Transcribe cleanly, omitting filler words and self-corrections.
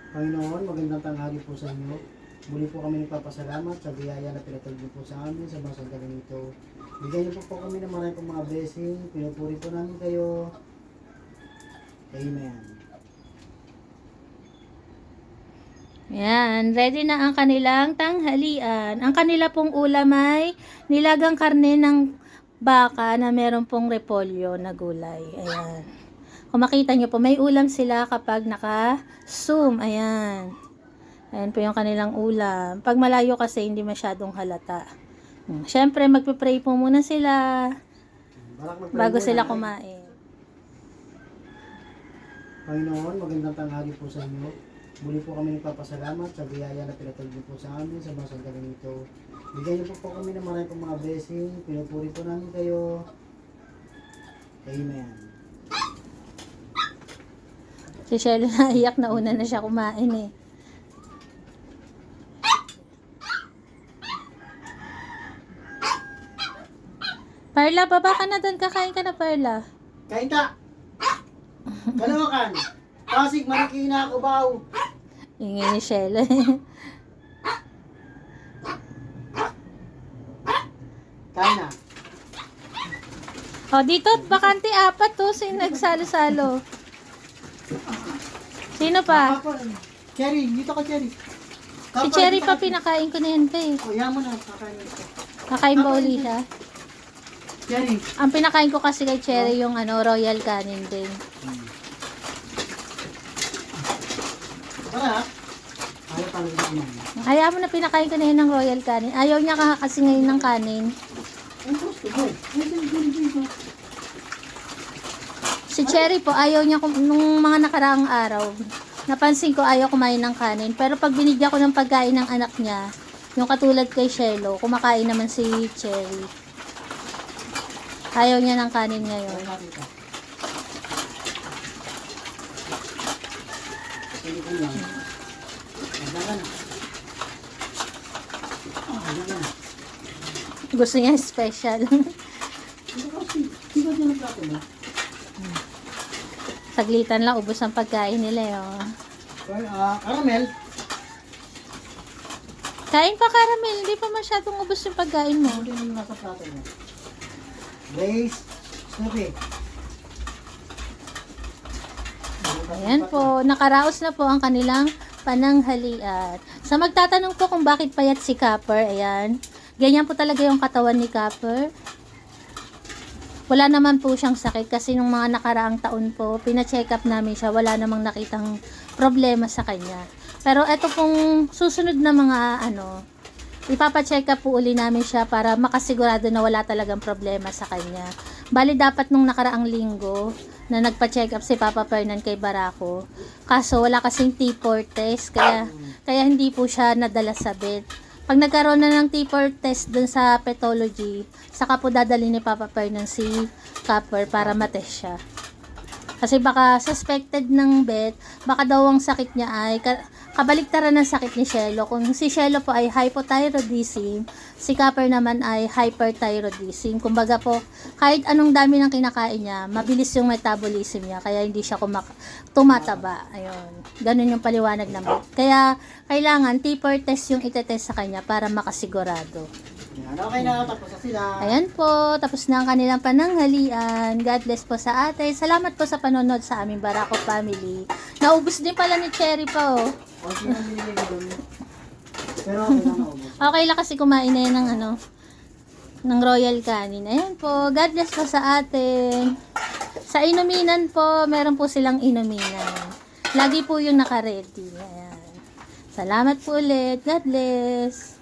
Panginoon, magandang tanghali po sa inyo. Muli po kami nagpapasalamat sa biyaya na pinatag niyo po sa amin sa mga sandali nito. Bigyan niyo po kami ng maraming pong mga blessing. Pinupuri po namin kayo. Amen. Yan, ready na ang kanilang tanghalian. Ang kanila pong ulam ay nilagang karne ng baka na meron pong repolyo na gulay. Ayan. Kung makita nyo po, may ulam sila kapag naka-zoom. Ayan. Ayan po yung kanilang ulam. Pag malayo kasi, hindi masyadong halata. Siyempre, magpe-pray po muna sila bago sila kumain. Panginoon, magandang tanghali po sa inyo. Muli po kami nagpapasalamat sa biyaya na pinatag niyo po sa amin sa mga sandali nito. Bigyan niyo po kami ng maraming pong mga blessing. Pinupuri po namin kayo. Amen. Si Shelo naiyak na una na siya kumain eh. Perla, baba ka na doon. Kakain ka na, Perla. Kain ka! Kalawakan! Pasig, marikina, kubaw! Ingay ni Shelo. Kain na! O, dito, bakante apat to. Sino nagsalo-salo? Sino pa? Cherry, dito ka, Cherry. Si Cherry pa, pinakain ko na yan, pe. O, yan mo na, kakain ito. Kakain ba uli siya? Cherry. Ang pinakain ko kasi kay Cherry yung royal canin din. Tara. Ayaw talaga naman. Kaya mo na pinakain ko na yun ng royal canin. Ayaw niya kasi ngayon ng kanin. Ang gusto mo. Si Cherry po, ayaw niya nung mga nakaraang araw. Napansin ko ayaw kumain ng kanin. Pero pag binigyan ko ng pagkain ng anak niya, yung katulad kay Shelo, kumakain naman si Cherry. Ayaw niya ng kanin ngayon. Gusto niya special. Saglitan lang, ubos ang pagkain nila yun. Caramel. Kain pa, Caramel. Hindi pa masyadong ubos yung pagkain mo. Hindi naman nasa plato mo. Grace. Snoopy. Ayan po, nakaraos na po ang kanilang pananghalian. Sa magtatanong po kung bakit payat si Copper, ayan. Ganyan po talaga yung katawan ni Copper. Wala naman po siyang sakit kasi nung mga nakaraang taon po, pina-check up namin siya, wala namang nakitang problema sa kanya. Pero eto pong susunod na mga ipapa-check up po uli namin siya para makasigurado na wala talagang problema sa kanya. Bali dapat nung nakaraang linggo na nagpa-check up si Papa Fernan kay Barako. Kaso wala kasing T4 test kaya hindi po siya nadala sa vet. Pag nagkaroon na ng T4 test dun sa pathology, saka po dadali ni Papa Fernan si Copper para matest siya. Kasi baka suspected ng vet, baka daw ang sakit niya ay kabaliktaran ng sakit ni Shelo. Kung si Shelo po ay hypothyroidism, si Copper naman ay hyperthyroidism. Kumbaga po, kahit anong dami ng kinakain niya, mabilis yung metabolism niya, kaya hindi siya tumataba. Ayun. Ganun yung paliwanag ng vet. Kaya, kailangan T4 test yung itetest sa kanya para makasigurado. Yan, okay na. Tapos na sila. Ayan po, tapos na ang kanilang pananghalian. God bless po sa ate. Salamat po sa panonood sa aming Barako family. Naubos din pala ni Cherry pa, oh. Okay na binili ko doon. Pero okay na naubos. Okay lang kasi kumain na yan ng royal canin. Ayan po, God bless po sa atin. Sa inuminan po, meron po silang inuminan. Lagi po yung naka-ready. Ayan. Salamat po ulit. God bless.